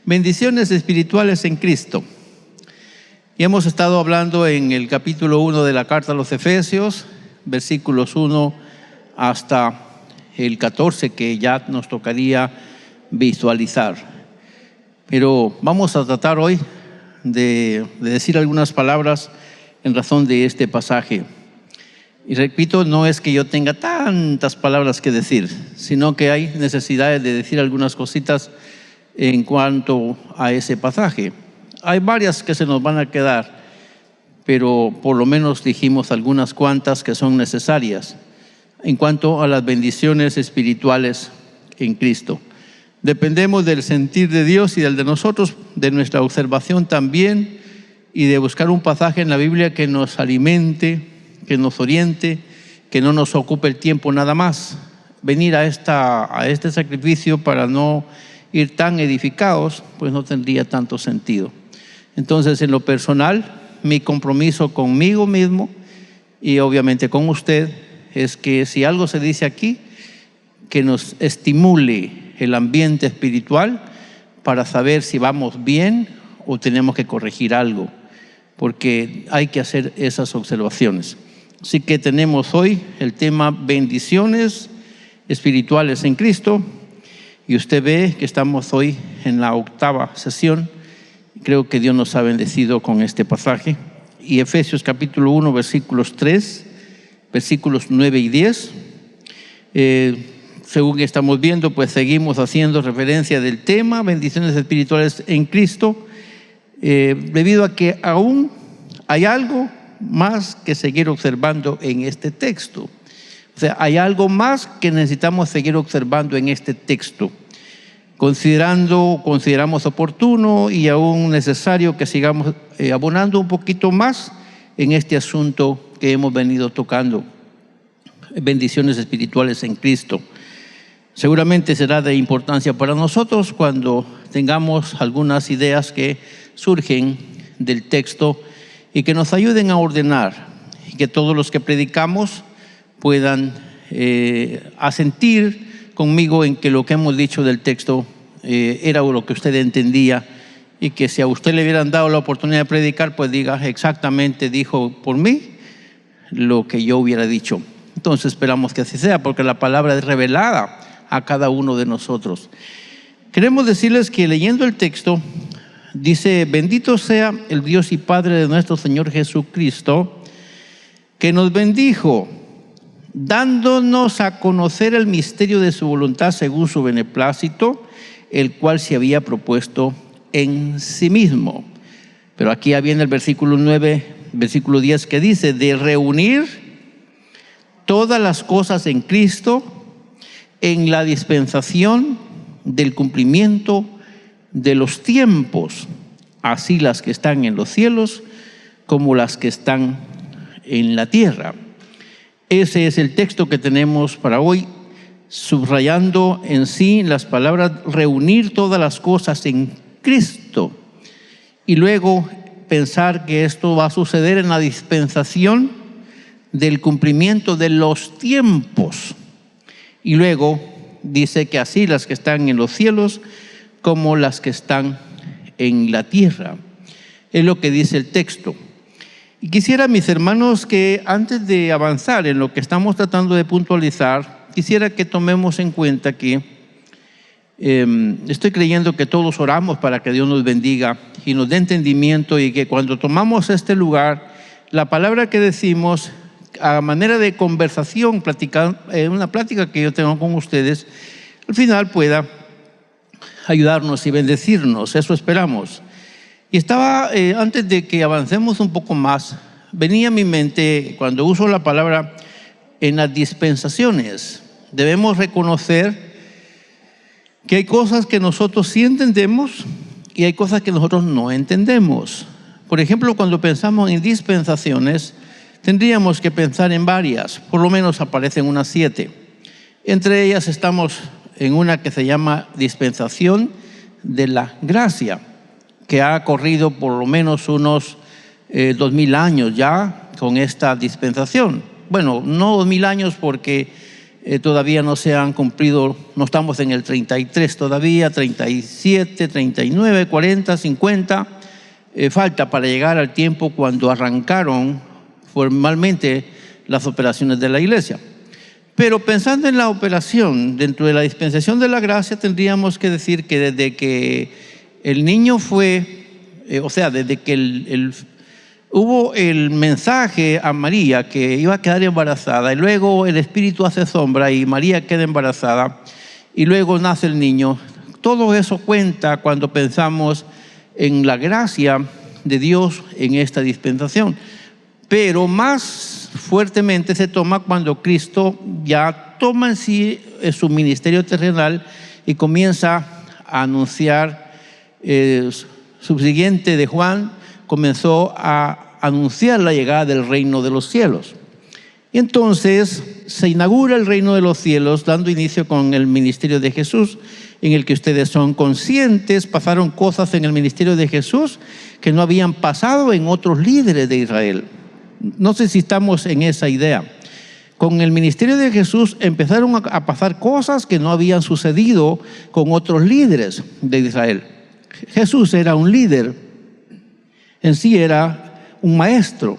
Bendiciones espirituales en Cristo. Y hemos estado hablando en el capítulo 1 de la carta a los Efesios, versículos 1 hasta el 14, que ya nos tocaría visualizar. Pero vamos a tratar hoy de decir algunas palabras en razón de este pasaje. Y repito, no es que yo tenga tantas palabras que decir, sino que hay necesidad de decir algunas cositas en cuanto a ese pasaje. Hay varias que se nos van a quedar, pero por lo menos dijimos algunas cuantas que son necesarias en cuanto a las bendiciones espirituales en Cristo. Dependemos del sentir de Dios y del de nosotros, de nuestra observación también, y de buscar un pasaje en la Biblia que nos alimente, que nos oriente, que no nos ocupe el tiempo nada más. Venir a este sacrificio para no ir tan edificados, pues no tendría tanto sentido. Entonces, en lo personal, mi compromiso conmigo mismo y obviamente con usted es que si algo se dice aquí, que nos estimule el ambiente espiritual para saber si vamos bien o tenemos que corregir algo, porque hay que hacer esas observaciones. Así que tenemos hoy el tema bendiciones espirituales en Cristo. Y usted ve que estamos hoy en la 8ª sesión. Creo que Dios nos ha bendecido con este pasaje. Y Efesios capítulo 1, versículos 3, versículos 9 y 10. Según estamos viendo, pues seguimos haciendo referencia del tema, bendiciones espirituales en Cristo, debido a que aún hay algo más que seguir observando en este texto. O sea, hay algo más que necesitamos seguir observando en este texto. Consideramos oportuno y aún necesario que sigamos abonando un poquito más en este asunto que hemos venido tocando. Bendiciones espirituales en Cristo. Seguramente será de importancia para nosotros cuando tengamos algunas ideas que surgen del texto y que nos ayuden a ordenar, y que todos los que predicamos puedan asentir conmigo en que lo que hemos dicho del texto era lo que usted entendía, y que si a usted le hubieran dado la oportunidad de predicar, pues diga exactamente, dijo por mí lo que yo hubiera dicho. Entonces esperamos que así sea, porque la palabra es revelada a cada uno de nosotros. Queremos decirles que leyendo el texto dice: bendito sea el Dios y Padre de nuestro Señor Jesucristo, que nos bendijo dándonos a conocer el misterio de su voluntad según su beneplácito, el cual se había propuesto en sí mismo. Pero aquí viene el versículo 9, versículo 10, que dice: de reunir todas las cosas en Cristo, en la dispensación del cumplimiento de los tiempos, así las que están en los cielos como las que están en la tierra. Ese es el texto que tenemos para hoy, subrayando en sí las palabras reunir todas las cosas en Cristo, y luego pensar que esto va a suceder en la dispensación del cumplimiento de los tiempos, y luego dice que así las que están en los cielos como las que están en la tierra. Es lo que dice el texto. Y quisiera, mis hermanos, que antes de avanzar en lo que estamos tratando de puntualizar, quisiera que tomemos en cuenta que estoy creyendo que todos oramos para que Dios nos bendiga y nos dé entendimiento, y que cuando tomamos este lugar, la palabra que decimos a manera de conversación, una plática que yo tengo con ustedes, al final pueda ayudarnos y bendecirnos. Eso esperamos. Y estaba, antes de que avancemos un poco más, venía a mi mente, cuando uso la palabra en las dispensaciones, debemos reconocer que hay cosas que nosotros sí entendemos y hay cosas que nosotros no entendemos. Por ejemplo, cuando pensamos en dispensaciones, tendríamos que pensar en varias, por lo menos aparecen unas 7. Entre ellas estamos en una que se llama dispensación de la gracia, que ha corrido por lo menos unos 2000 años ya con esta dispensación. Bueno, no 2000 años porque todavía no se han cumplido, no estamos en el 33 todavía, 37, 39, 40, 50. Falta para llegar al tiempo cuando arrancaron formalmente las operaciones de la iglesia. Pero pensando en la operación dentro de la dispensación de la gracia, tendríamos que decir que desde que el niño fue, desde que hubo el mensaje a María que iba a quedar embarazada, y luego el Espíritu hace sombra y María queda embarazada, y luego nace el niño, todo eso cuenta cuando pensamos en la gracia de Dios en esta dispensación. Pero más fuertemente se toma cuando Cristo ya toma en sí su ministerio terrenal y comienza a anunciar. Subsiguiente de Juan, comenzó a anunciar la llegada del reino de los cielos. Y entonces se inaugura el reino de los cielos, dando inicio con el ministerio de Jesús, en el que ustedes son conscientes, pasaron cosas en el ministerio de Jesús que no habían pasado en otros líderes de Israel. No sé si estamos en esa idea. Con el ministerio de Jesús empezaron a pasar cosas que no habían sucedido con otros líderes de Israel. Jesús era un líder, en sí era un maestro,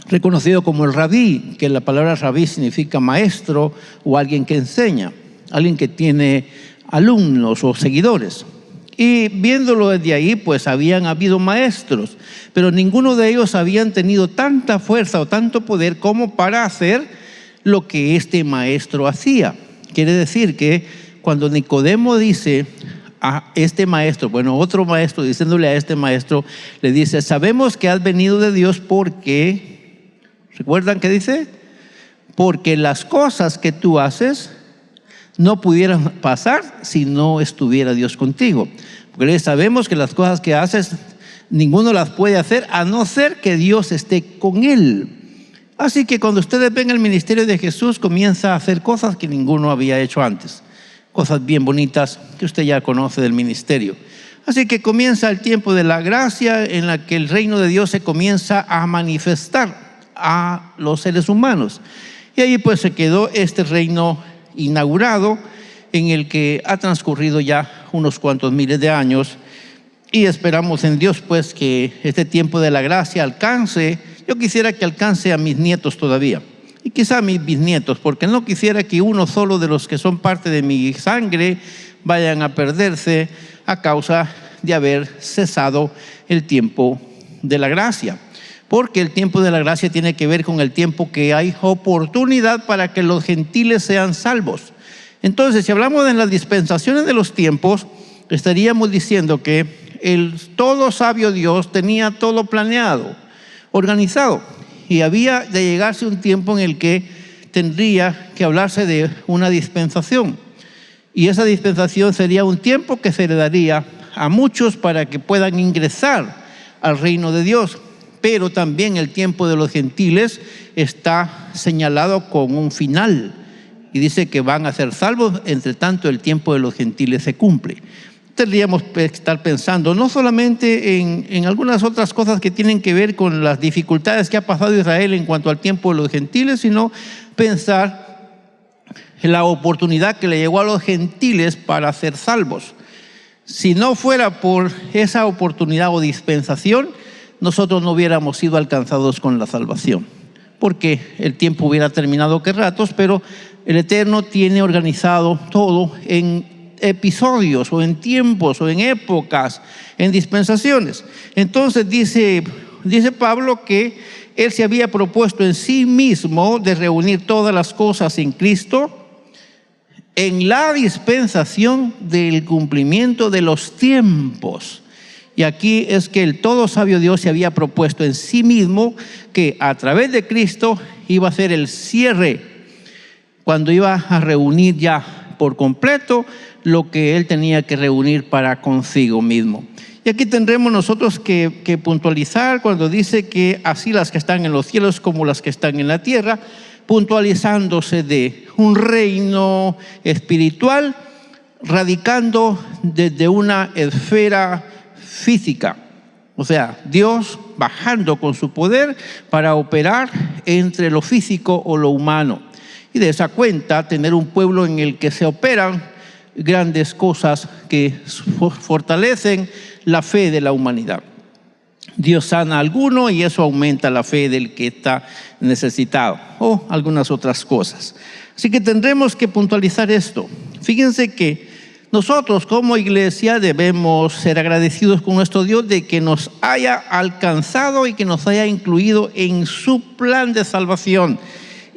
reconocido como el rabí, que la palabra rabí significa maestro o alguien que enseña, alguien que tiene alumnos o seguidores. Y viéndolo desde ahí, pues habían habido maestros, pero ninguno de ellos habían tenido tanta fuerza o tanto poder como para hacer lo que este maestro hacía. Quiere decir que cuando Nicodemo dice a este maestro, otro maestro diciéndole a este maestro, le dice: sabemos que has venido de Dios porque, ¿recuerdan qué dice? Porque las cosas que tú haces no pudieran pasar si no estuviera Dios contigo. Porque sabemos que las cosas que haces, ninguno las puede hacer a no ser que Dios esté con él. Así que cuando ustedes ven el ministerio de Jesús, comienza a hacer cosas que ninguno había hecho antes. Cosas bien bonitas que usted ya conoce del ministerio. Así que comienza el tiempo de la gracia en la que el reino de Dios se comienza a manifestar a los seres humanos. Y ahí pues se quedó este reino inaugurado, en el que ha transcurrido ya unos cuantos miles de años, y esperamos en Dios pues que este tiempo de la gracia alcance. Yo quisiera que alcance a mis nietos todavía, y quizá a mis bisnietos, porque no quisiera que uno solo de los que son parte de mi sangre vayan a perderse a causa de haber cesado el tiempo de la gracia. Porque el tiempo de la gracia tiene que ver con el tiempo que hay oportunidad para que los gentiles sean salvos. Entonces, si hablamos de las dispensaciones de los tiempos, estaríamos diciendo que el todo sabio Dios tenía todo planeado, organizado, y había de llegarse un tiempo en el que tendría que hablarse de una dispensación. Y esa dispensación sería un tiempo que se le daría a muchos para que puedan ingresar al reino de Dios. Pero también el tiempo de los gentiles está señalado con un final, y dice que van a ser salvos, entre tanto el tiempo de los gentiles se cumple. Tendríamos que estar pensando no solamente en algunas otras cosas que tienen que ver con las dificultades que ha pasado Israel en cuanto al tiempo de los gentiles, sino pensar en la oportunidad que le llegó a los gentiles para ser salvos. Si no fuera por esa oportunidad o dispensación, nosotros no hubiéramos sido alcanzados con la salvación, porque el tiempo hubiera terminado que ratos, pero el Eterno tiene organizado todo en episodios o en tiempos o en épocas, en dispensaciones. Entonces dice Pablo que él se había propuesto en sí mismo de reunir todas las cosas en Cristo en la dispensación del cumplimiento de los tiempos. Y aquí es que el todo sabio Dios se había propuesto en sí mismo que a través de Cristo iba a ser el cierre, cuando iba a reunir ya por completo lo que él tenía que reunir para consigo mismo. Y aquí tendremos nosotros que puntualizar cuando dice que así las que están en los cielos como las que están en la tierra, puntualizándose de un reino espiritual radicando desde una esfera física, o sea, Dios bajando con su poder para operar entre lo físico o lo humano. y de esa cuenta tener un pueblo en el que se operan grandes cosas que fortalecen la fe de la humanidad. Dios sana a alguno y eso aumenta la fe del que está necesitado, o algunas otras cosas. Así que tendremos que puntualizar esto. Fíjense que nosotros como iglesia debemos ser agradecidos con nuestro Dios de que nos haya alcanzado y que nos haya incluido en su plan de salvación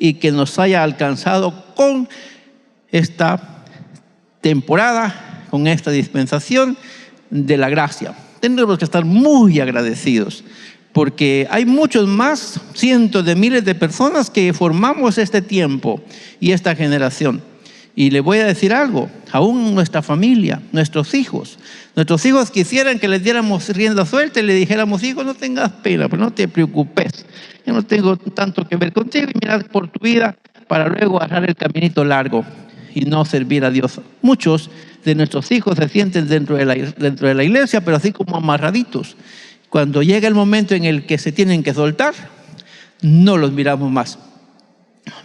y que nos haya alcanzado con esta temporada, con esta dispensación de la gracia. Tendremos que estar muy agradecidos porque hay muchos más, cientos de miles de personas que formamos este tiempo y esta generación. Y le voy a decir algo, aún nuestra familia, nuestros hijos quisieran que les diéramos rienda suelta y le dijéramos: hijo, no tengas pena, pero no te preocupes, yo no tengo tanto que ver contigo y mirad por tu vida para luego agarrar el caminito largo y no servir a Dios. Muchos de nuestros hijos se sienten dentro de la iglesia, pero así como amarraditos. Cuando llega el momento en el que se tienen que soltar, no los miramos más,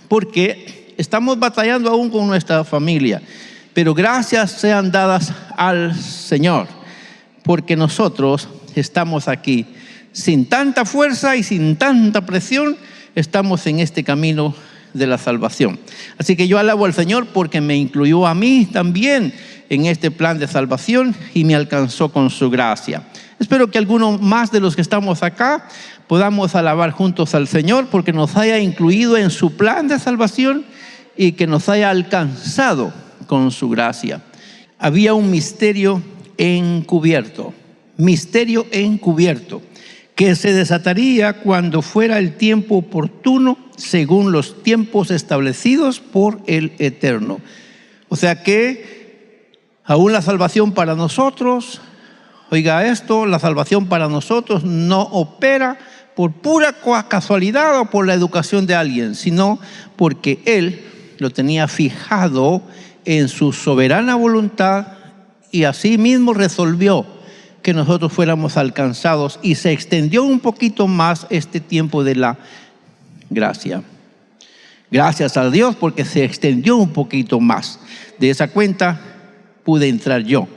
porque estamos batallando aún con nuestra familia. Pero gracias sean dadas al Señor, porque nosotros estamos aquí sin tanta fuerza y sin tanta presión. Estamos en este camino de la salvación. Así que yo alabo al Señor porque me incluyó a mí también en este plan de salvación y me alcanzó con su gracia. Espero que alguno más de los que estamos acá podamos alabar juntos al Señor porque nos haya incluido en su plan de salvación y que nos haya alcanzado con su gracia. Había un misterio encubierto, que se desataría cuando fuera el tiempo oportuno, según los tiempos establecidos por el Eterno. O sea que aún la salvación para nosotros, oiga esto, la salvación para nosotros no opera por pura casualidad o por la educación de alguien, sino porque Él lo tenía fijado en su soberana voluntad y así mismo resolvió que nosotros fuéramos alcanzados y se extendió un poquito más este tiempo de la gracia. Gracias a Dios porque se extendió un poquito más. De esa cuenta pude entrar yo.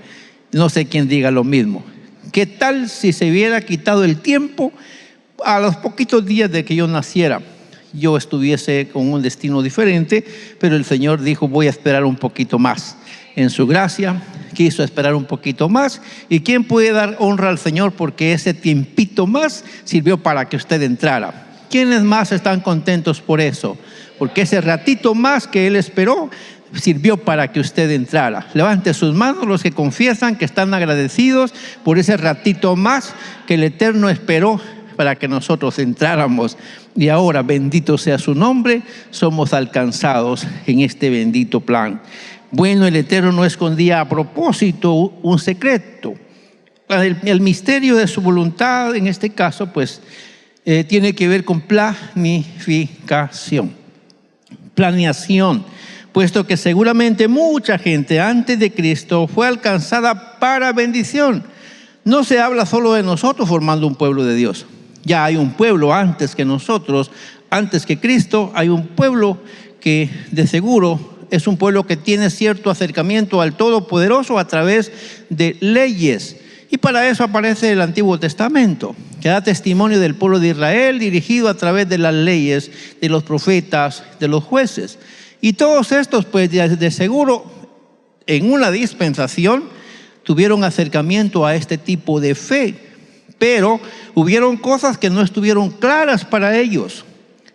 No sé quién diga lo mismo. ¿Qué tal si se hubiera quitado el tiempo a los poquitos días de que yo naciera? Yo estuviese con un destino diferente, pero el Señor dijo: voy a esperar un poquito más. En su gracia quiso esperar un poquito más. ¿Y quién puede dar honra al Señor porque ese tiempito más sirvió para que usted entrara? ¿Quiénes más están contentos por eso? Porque ese ratito más que Él esperó sirvió para que usted entrara. Levante sus manos los que confiesan que están agradecidos por ese ratito más que el Eterno esperó para que nosotros entráramos. Y ahora, bendito sea su nombre, somos alcanzados en este bendito plan. Bueno, el Eterno no escondía a propósito un secreto. El misterio de su voluntad, en este caso, pues, tiene que ver con planeación, puesto que seguramente mucha gente antes de Cristo fue alcanzada para bendición. No se habla solo de nosotros formando un pueblo de Dios. Ya hay un pueblo antes que nosotros, antes que Cristo, hay un pueblo que de seguro es un pueblo que tiene cierto acercamiento al Todopoderoso a través de leyes. Y para eso aparece el Antiguo Testamento, que da testimonio del pueblo de Israel dirigido a través de las leyes, de los profetas, de los jueces. Y todos estos, pues de seguro, en una dispensación, tuvieron acercamiento a este tipo de fe. Pero hubieron cosas que no estuvieron claras para ellos.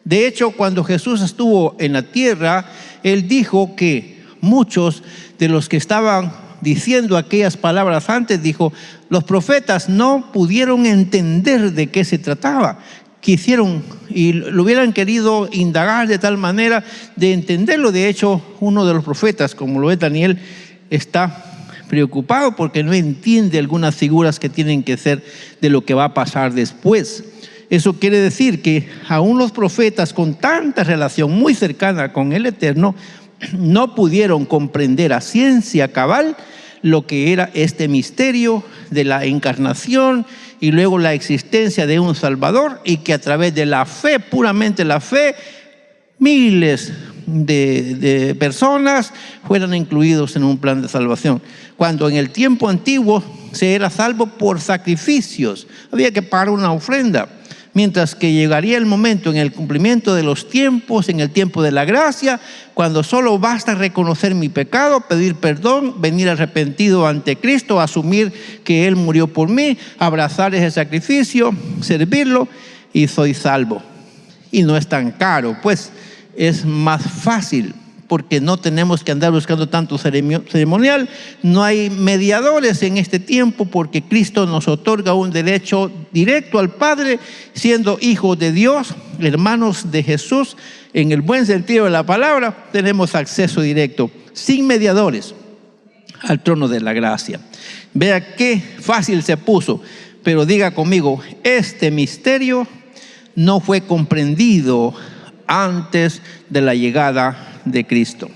De hecho, cuando Jesús estuvo en la tierra, Él dijo que muchos de los que estaban diciendo aquellas palabras antes, dijo, los profetas no pudieron entender de qué se trataba. Quisieron y lo hubieran querido indagar de tal manera de entenderlo. De hecho, uno de los profetas, como lo es Daniel, está preocupado porque no entiende algunas figuras que tienen que ser de lo que va a pasar después. Eso quiere decir que aún los profetas con tanta relación muy cercana con el Eterno no pudieron comprender a ciencia cabal lo que era este misterio de la encarnación y luego la existencia de un Salvador, y que a través de la fe, puramente la fe, miles de personas fueran incluidos en un plan de salvación. Cuando en el tiempo antiguo se era salvo por sacrificios, había que pagar una ofrenda. Mientras que llegaría el momento en el cumplimiento de los tiempos, en el tiempo de la gracia, cuando solo basta reconocer mi pecado, pedir perdón, venir arrepentido ante Cristo, asumir que Él murió por mí, abrazar ese sacrificio, servirlo y soy salvo. Y no es tan caro, pues es más fácil, porque no tenemos que andar buscando tanto ceremonial. No hay mediadores en este tiempo, porque Cristo nos otorga un derecho directo al Padre, siendo hijos de Dios, hermanos de Jesús. En el buen sentido de la palabra, tenemos acceso directo, sin mediadores, al trono de la gracia. Vea qué fácil se puso, pero diga conmigo, este misterio no fue comprendido antes de la llegada de Cristo.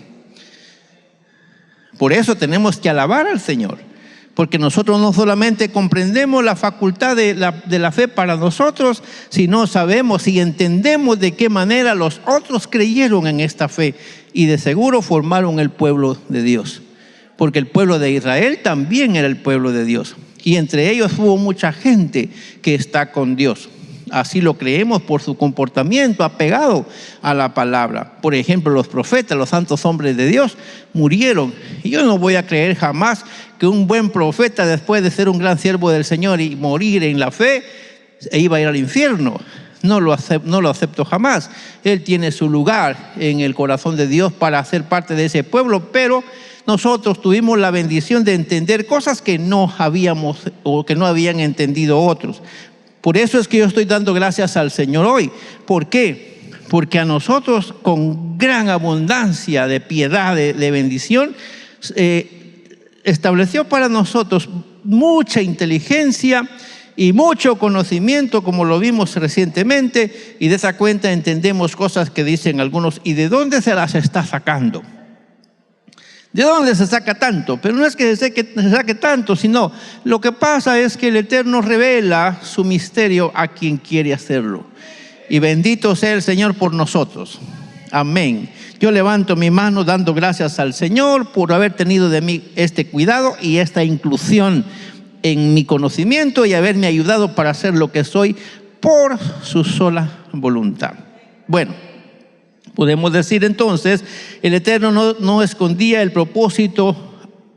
Por eso tenemos que alabar al Señor, porque nosotros no solamente comprendemos la facultad de la fe para nosotros, sino sabemos y entendemos de qué manera los otros creyeron en esta fe y de seguro formaron el pueblo de Dios, porque el pueblo de Israel también era el pueblo de Dios, y entre ellos hubo mucha gente que está con Dios. Así lo creemos por su comportamiento apegado a la palabra. Por ejemplo, los profetas, los santos hombres de Dios, murieron. Y yo no voy a creer jamás que un buen profeta, después de ser un gran siervo del Señor y morir en la fe, iba a ir al infierno. No lo acepto jamás. Él tiene su lugar en el corazón de Dios para ser parte de ese pueblo, pero nosotros tuvimos la bendición de entender cosas que no habíamos o que no habían entendido otros. Por eso es que yo estoy dando gracias al Señor hoy. ¿Por qué? Porque a nosotros, con gran abundancia de piedad, de bendición, estableció para nosotros mucha inteligencia y mucho conocimiento, como lo vimos recientemente, y de esa cuenta entendemos cosas que dicen algunos, ¿y de dónde se las está sacando? ¿De dónde se saca tanto? Pero no es que se saque tanto, sino lo que pasa es que el Eterno revela su misterio a quien quiere hacerlo. Y bendito sea el Señor por nosotros. Amén. Yo levanto mi mano dando gracias al Señor por haber tenido de mí este cuidado y esta inclusión en mi conocimiento y haberme ayudado para ser lo que soy por su sola voluntad. Bueno, podemos decir entonces, el Eterno no escondía el propósito,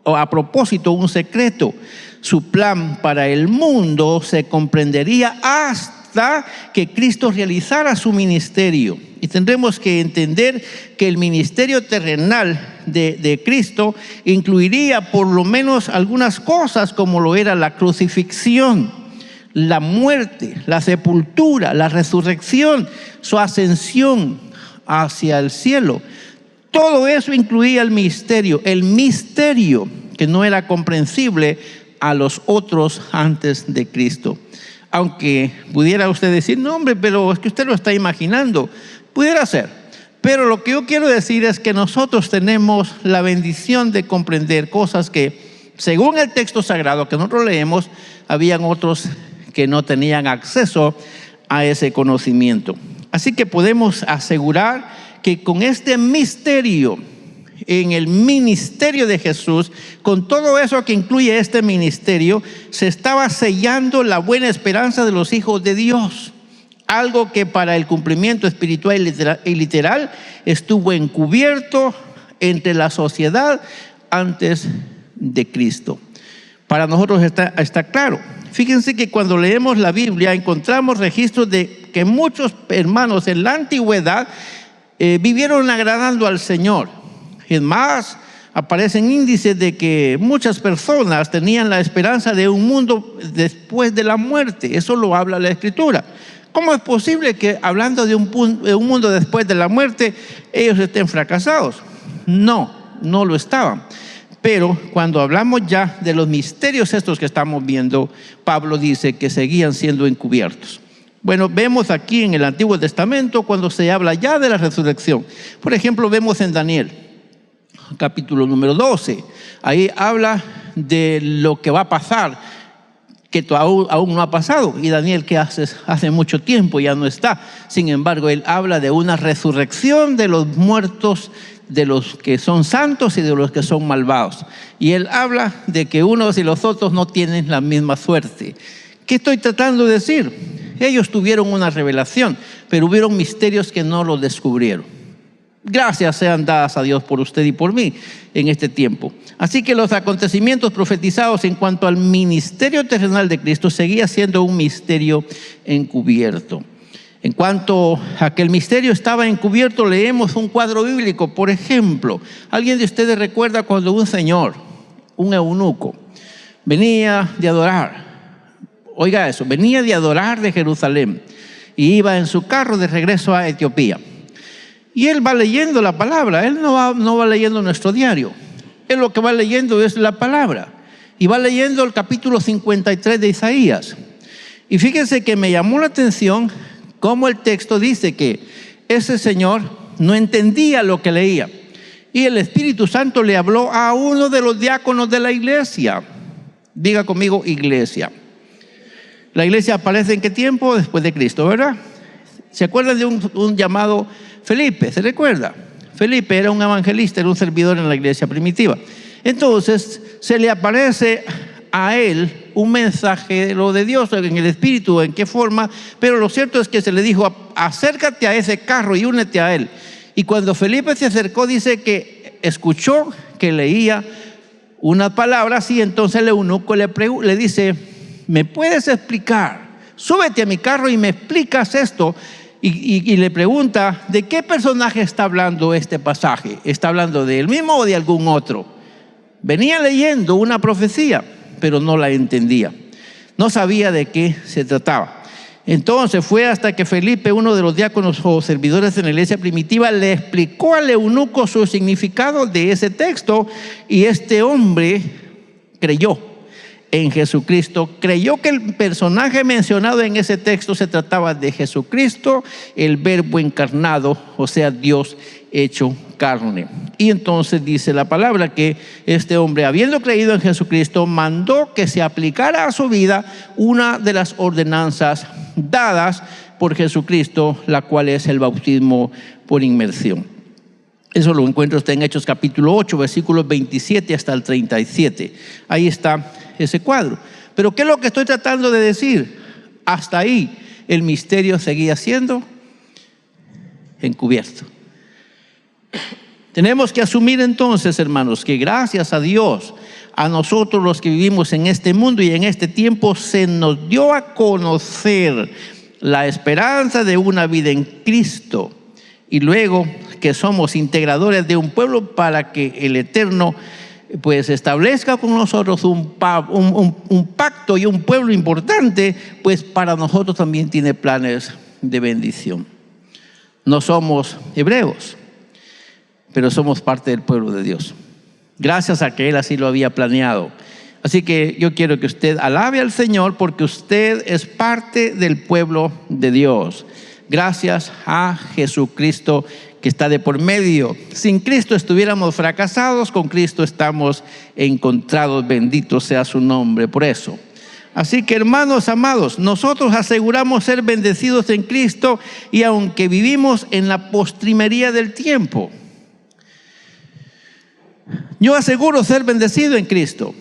o a propósito un secreto. Su plan para el mundo se comprendería hasta que Cristo realizara su ministerio. Y tendremos que entender que el ministerio terrenal de Cristo incluiría por lo menos algunas cosas, como lo era la crucifixión, la muerte, la sepultura, la resurrección, su ascensión hacia el cielo. Todo eso incluía el misterio que no era comprensible a los otros antes de Cristo. Aunque pudiera usted decir, no hombre, pero es que usted lo está imaginando. Pudiera ser, pero lo que yo quiero decir es que nosotros tenemos la bendición de comprender cosas que, según el texto sagrado que nosotros leemos, habían otros que no tenían acceso a ese conocimiento. Así que podemos asegurar que con este misterio, en el ministerio de Jesús, con todo eso que incluye este ministerio, se estaba sellando la buena esperanza de los hijos de Dios. Algo que para el cumplimiento espiritual y literal estuvo encubierto entre la sociedad antes de Cristo. Para nosotros está claro. Fíjense que cuando leemos la Biblia encontramos registros de que muchos hermanos en la antigüedad vivieron agradando al Señor. Es más, aparecen índices de que muchas personas tenían la esperanza de un mundo después de la muerte. Eso lo habla la Escritura. ¿Cómo es posible que hablando de un mundo después de la muerte ellos estén fracasados? No lo estaban. Pero cuando hablamos ya de los misterios estos que estamos viendo, Pablo dice que seguían siendo encubiertos. Bueno, vemos aquí en el Antiguo Testamento cuando se habla ya de la resurrección. Por ejemplo, vemos en Daniel, capítulo número 12. Ahí habla de lo que va a pasar que aún no ha pasado. Y Daniel, que hace mucho tiempo ya no está. Sin embargo, él habla de una resurrección de los muertos, de los que son santos y de los que son malvados. Y él habla de que unos y los otros no tienen la misma suerte. ¿Qué estoy tratando de decir? Ellos tuvieron una revelación, pero hubieron misterios que no los descubrieron. Gracias sean dadas a Dios por usted y por mí en este tiempo. Así que los acontecimientos profetizados en cuanto al ministerio terrenal de Cristo seguía siendo un misterio encubierto. En cuanto a que el misterio estaba encubierto, leemos un cuadro bíblico. Por ejemplo, ¿alguien de ustedes recuerda cuando un señor, un eunuco, venía de adorar? Oiga eso, venía de adorar de Jerusalén y iba en su carro de regreso a Etiopía. Y él va leyendo la palabra, él no va leyendo nuestro diario. Él lo que va leyendo es la palabra. Y va leyendo el capítulo 53 de Isaías. Y fíjense que me llamó la atención cómo el texto dice que ese señor no entendía lo que leía. Y el Espíritu Santo le habló a uno de los diáconos de la iglesia. Diga conmigo, iglesia. La iglesia aparece ¿en qué tiempo? Después de Cristo, ¿verdad? ¿Se acuerdan de un llamado Felipe? ¿Se recuerda? Felipe era un evangelista, era un servidor en la iglesia primitiva. Entonces se le aparece a él un mensaje de lo de Dios en el Espíritu, en qué forma, pero lo cierto es que se le dijo: acércate a ese carro y únete a él. Y cuando Felipe se acercó, dice que escuchó que leía unas palabras, y entonces el eunuco le dice: ¿me puedes explicar? Súbete a mi carro y me explicas esto. Y le pregunta: ¿de qué personaje está hablando este pasaje? ¿Está hablando de él mismo o de algún otro? Venía leyendo una profecía, pero no la entendía. No sabía de qué se trataba. Entonces fue hasta que Felipe, uno de los diáconos o servidores en la iglesia primitiva, le explicó al eunuco su significado de ese texto, y este hombre creyó en Jesucristo, creyó que el personaje mencionado en ese texto se trataba de Jesucristo, el verbo encarnado, o sea, Dios hecho carne. Y entonces dice la palabra que este hombre, habiendo creído en Jesucristo, mandó que se aplicara a su vida una de las ordenanzas dadas por Jesucristo, la cual es el bautismo por inmersión. Eso lo encuentra usted en Hechos capítulo 8, versículos 27 hasta el 37. Ahí está ese cuadro. Pero ¿qué es lo que estoy tratando de decir? Hasta ahí el misterio seguía siendo encubierto. Tenemos que asumir entonces, hermanos, que gracias a Dios, a nosotros los que vivimos en este mundo y en este tiempo, se nos dio a conocer la esperanza de una vida en Cristo, y luego que somos integradores de un pueblo para que el Eterno pues establezca con nosotros un pacto y un pueblo importante, pues para nosotros también tiene planes de bendición. No somos hebreos, pero somos parte del pueblo de Dios, gracias a que Él así lo había planeado. Así que yo quiero que usted alabe al Señor, porque usted es parte del pueblo de Dios, gracias a Jesucristo que está de por medio. Sin Cristo estuviéramos fracasados, con Cristo estamos encontrados, bendito sea su nombre por eso. Así que, hermanos amados, nosotros aseguramos ser bendecidos en Cristo, y aunque vivimos en la postrimería del tiempo, yo aseguro ser bendecido en Cristo.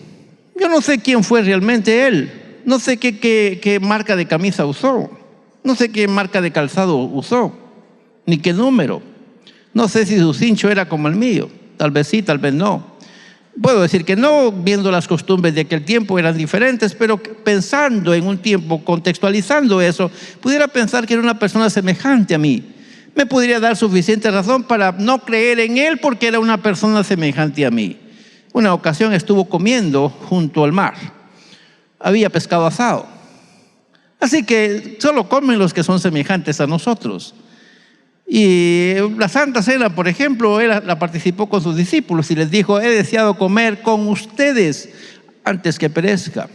Yo no sé quién fue realmente Él, no sé qué marca de camisa usó, no sé qué marca de calzado usó, ni qué número. No sé si su cincho era como el mío, tal vez sí, tal vez no. Puedo decir que no, viendo las costumbres de aquel tiempo eran diferentes, pero pensando en un tiempo, contextualizando eso, pudiera pensar que era una persona semejante a mí. Me podría dar suficiente razón para no creer en él, porque era una persona semejante a mí. Una ocasión estuvo comiendo junto al mar. Había pescado asado. Así que solo comen los que son semejantes a nosotros. Y la Santa Cena, por ejemplo, él la participó con sus discípulos y les dijo: he deseado comer con ustedes antes que perezca.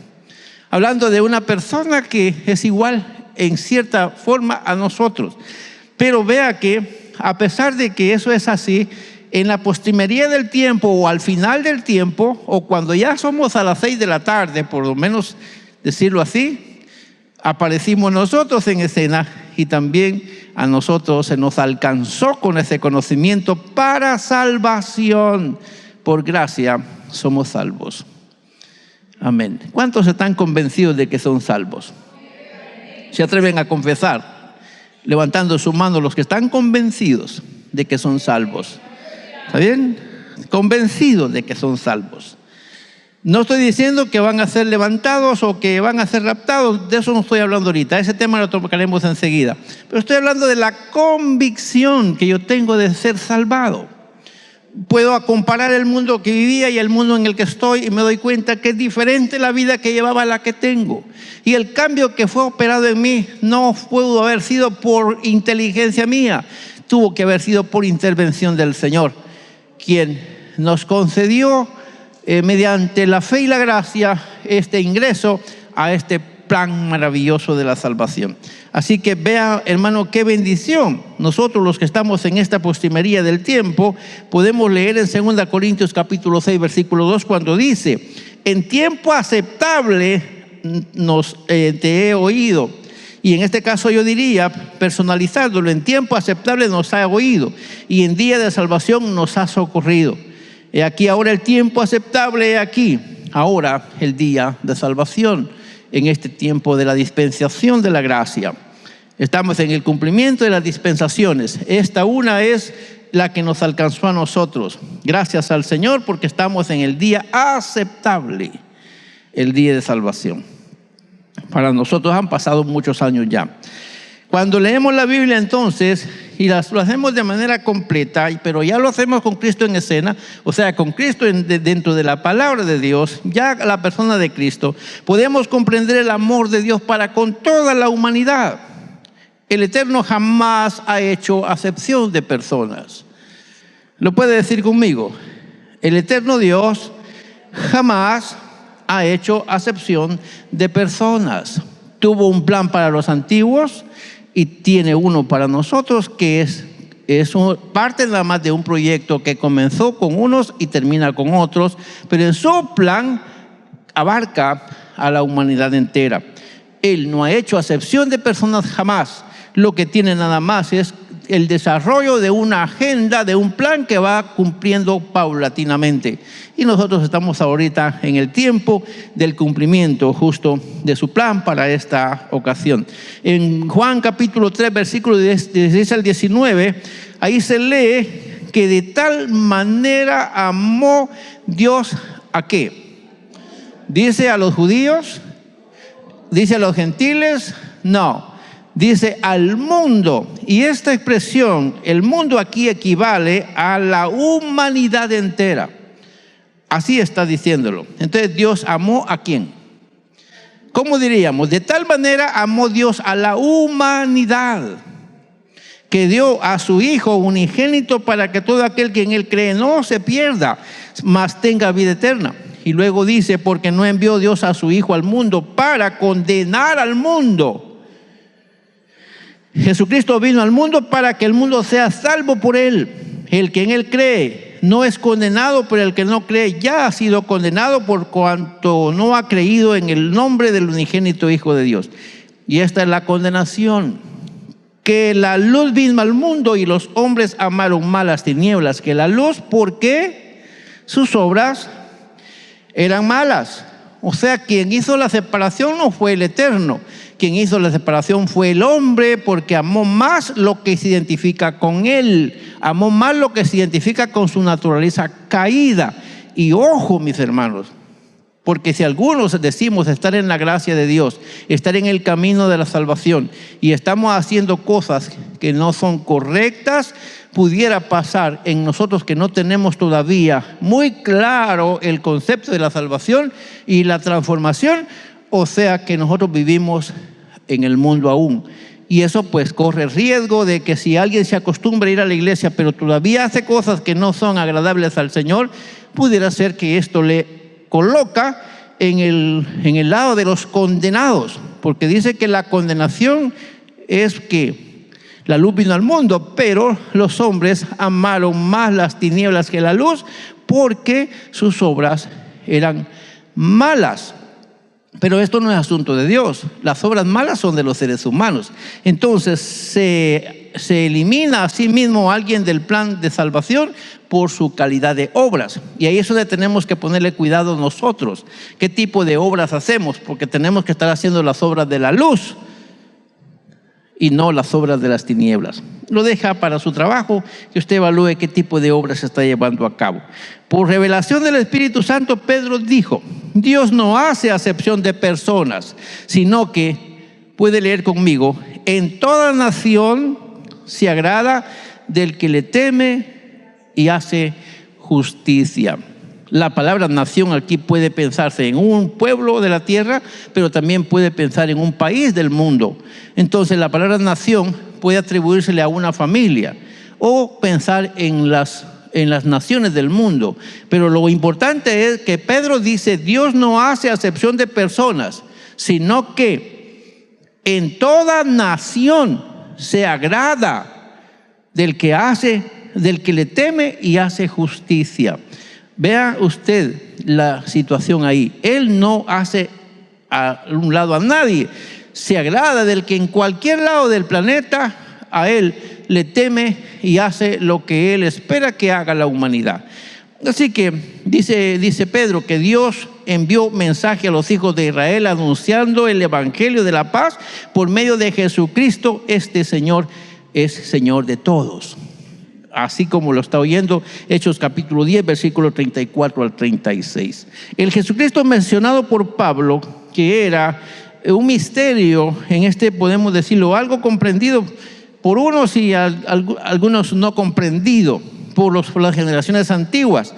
Hablando de una persona que es igual en cierta forma a nosotros. Pero vea que a pesar de que eso es así, en la postrimería del tiempo, o al final del tiempo, o cuando ya somos a las 6 de la tarde, por lo menos decirlo así, aparecimos nosotros en escena y también a nosotros se nos alcanzó con ese conocimiento para salvación. Por gracia somos salvos. Amén. ¿Cuántos están convencidos de que son salvos? Se atreven a confesar, levantando su mano los que están convencidos de que son salvos. ¿Está bien? Convencidos de que son salvos. No estoy diciendo que van a ser levantados o que van a ser raptados, de eso no estoy hablando ahorita, ese tema lo tocaremos enseguida. Pero estoy hablando de la convicción que yo tengo de ser salvado. Puedo comparar el mundo que vivía y el mundo en el que estoy y me doy cuenta que es diferente la vida que llevaba a la que tengo. Y el cambio que fue operado en mí no pudo haber sido por inteligencia mía, tuvo que haber sido por intervención del Señor, quien nos concedió mediante la fe y la gracia este ingreso a este plan maravilloso de la salvación. Así que vea, hermano, qué bendición. Nosotros los que estamos en esta postrimería del tiempo podemos leer en 2 Corintios capítulo 6 versículo 2 cuando dice: en tiempo aceptable te he oído. Y en este caso yo diría, personalizándolo, en tiempo aceptable nos ha oído y en día de salvación nos ha socorrido. He aquí ahora el tiempo aceptable, he aquí ahora el día de salvación, en este tiempo de la dispensación de la gracia. Estamos en el cumplimiento de las dispensaciones. Esta una es la que nos alcanzó a nosotros. Gracias al Señor porque estamos en el día aceptable, el día de salvación. Para nosotros han pasado muchos años ya. Cuando leemos la Biblia entonces, y lo hacemos de manera completa, pero ya lo hacemos con Cristo en escena, o sea, con Cristo dentro de la palabra de Dios, ya la persona de Cristo, podemos comprender el amor de Dios para con toda la humanidad. El Eterno jamás ha hecho acepción de personas. ¿Lo puede decir conmigo? El Eterno Dios jamás ha hecho acepción de personas. Tuvo un plan para los antiguos y tiene uno para nosotros que es parte nada más de un proyecto que comenzó con unos y termina con otros, pero en su plan abarca a la humanidad entera. Él no ha hecho acepción de personas jamás. Lo que tiene nada más es el desarrollo de una agenda, de un plan que va cumpliendo paulatinamente. Y nosotros estamos ahorita en el tiempo del cumplimiento justo de su plan para esta ocasión. En Juan capítulo 3, versículos 16 al 19, ahí se lee que de tal manera amó Dios ¿a qué? ¿Dice a los judíos? ¿Dice a los gentiles? No. Dice al mundo, y esta expresión, el mundo aquí equivale a la humanidad entera. Así está diciéndolo. Entonces, ¿Dios amó a quién? ¿Cómo diríamos? De tal manera amó Dios a la humanidad, que dio a su Hijo unigénito para que todo aquel que en Él cree no se pierda, mas tenga vida eterna. Y luego dice, porque no envió Dios a su Hijo al mundo para condenar al mundo. Jesucristo vino al mundo para que el mundo sea salvo por Él. El que en Él cree no es condenado, pero el que no cree ya ha sido condenado por cuanto no ha creído en el nombre del unigénito Hijo de Dios. Y esta es la condenación, que la luz vino al mundo y los hombres amaron más las tinieblas que la luz, porque sus obras eran malas. O sea, quien hizo la separación no fue el Eterno. Quien hizo la separación fue el hombre, porque amó más lo que se identifica con él. Amó más lo que se identifica con su naturaleza caída. Y ojo, mis hermanos, porque si algunos decimos estar en la gracia de Dios, estar en el camino de la salvación, y estamos haciendo cosas que no son correctas, pudiera pasar en nosotros que no tenemos todavía muy claro el concepto de la salvación y la transformación, o sea que nosotros vivimos en el mundo aún. Y eso pues corre riesgo de que si alguien se acostumbra a ir a la iglesia, pero todavía hace cosas que no son agradables al Señor, pudiera ser que esto le coloca en el lado de los condenados, porque dice que la condenación es que la luz vino al mundo, pero los hombres amaron más las tinieblas que la luz, porque sus obras eran malas. Pero esto no es asunto de Dios. Las obras malas son de los seres humanos. Entonces se elimina a sí mismo a alguien del plan de salvación por su calidad de obras. Y ahí es donde tenemos que ponerle cuidado nosotros. ¿Qué tipo de obras hacemos? Porque tenemos que estar haciendo las obras de la luz y no las obras de las tinieblas. Lo deja para su trabajo, que usted evalúe qué tipo de obras se está llevando a cabo. Por revelación del Espíritu Santo, Pedro dijo: Dios no hace acepción de personas, sino que, puede leer conmigo, en toda nación se agrada del que le teme y hace justicia. La palabra nación aquí puede pensarse en un pueblo de la tierra, pero también puede pensar en un país del mundo. Entonces la palabra nación puede atribuírsele a una familia o pensar en las naciones del mundo. Pero lo importante es que Pedro dice: Dios no hace acepción de personas, sino que en toda nación se agrada del que le teme y hace justicia. Vea usted la situación ahí. Él no hace a un lado a nadie. Se agrada del que en cualquier lado del planeta a él le teme y hace lo que él espera que haga la humanidad. Así que dice Pedro que Dios envió mensaje a los hijos de Israel anunciando el evangelio de la paz por medio de Jesucristo. Este Señor es Señor de todos. Así como lo está oyendo, Hechos capítulo 10, versículo 34 al 36. El Jesucristo mencionado por Pablo, que era un misterio, podemos decirlo, algo comprendido por unos y algunos no comprendido por las generaciones antiguas.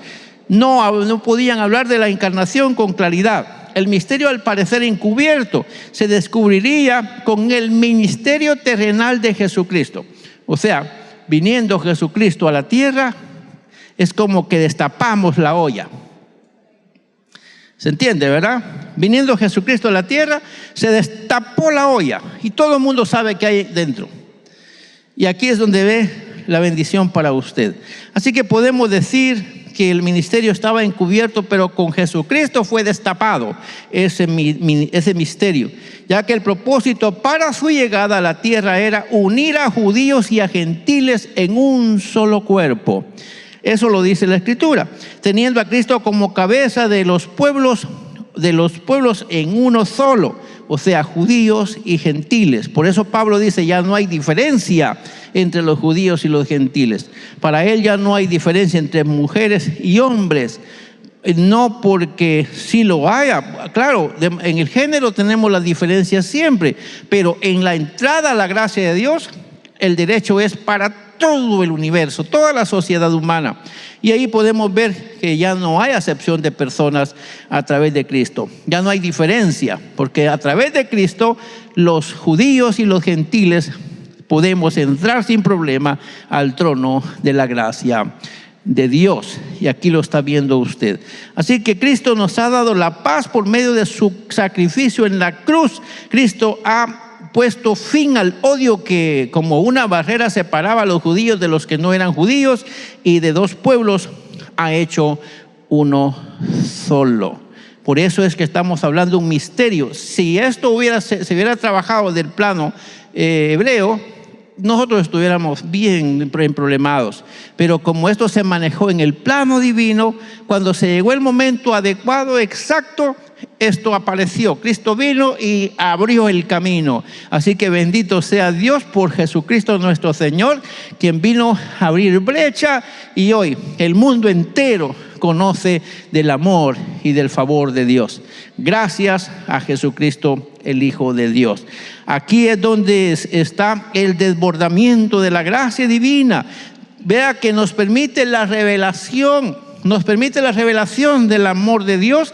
No podían hablar de la encarnación con claridad. El misterio, al parecer encubierto, se descubriría con el ministerio terrenal de Jesucristo. O sea, viniendo Jesucristo a la tierra, es como que destapamos la olla. ¿Se entiende, verdad? Viniendo Jesucristo a la tierra, se destapó la olla y todo el mundo sabe qué hay dentro. Y aquí es donde ve la bendición para usted. Así que podemos decir que el ministerio estaba encubierto, pero con Jesucristo fue destapado ese misterio, ya que el propósito para su llegada a la tierra era unir a judíos y a gentiles en un solo cuerpo. Eso lo dice la Escritura, teniendo a Cristo como cabeza de los pueblos en uno solo, o sea, judíos y gentiles. Por eso Pablo dice: ya no hay diferencia entre los judíos y los gentiles. Para él ya no hay diferencia entre mujeres y hombres. No porque sí lo haya, claro, en el género tenemos las diferencias siempre, pero en la entrada a la gracia de Dios, el derecho es para todo el universo, toda la sociedad humana. Y ahí podemos ver que ya no hay acepción de personas a través de Cristo. Ya no hay diferencia, porque a través de Cristo los judíos y los gentiles podemos entrar sin problema al trono de la gracia de Dios. Y aquí lo está viendo usted. Así que Cristo nos ha dado la paz por medio de su sacrificio en la cruz. Cristo ha puesto fin al odio que como una barrera separaba a los judíos de los que no eran judíos, y de dos pueblos ha hecho uno solo. Por eso es que estamos hablando de un misterio. Si esto se hubiera trabajado del plano hebreo, nosotros estuviéramos bien problemados. Pero como esto se manejó en el plano divino, cuando se llegó el momento adecuado, exacto, esto apareció. Cristo vino y abrió el camino. Así que bendito sea Dios por Jesucristo nuestro Señor, quien vino a abrir brecha, y hoy el mundo entero conoce del amor y del favor de Dios. Gracias a Jesucristo, el Hijo de Dios. Aquí es donde está el desbordamiento de la gracia divina. Vea que nos permite la revelación del amor de Dios,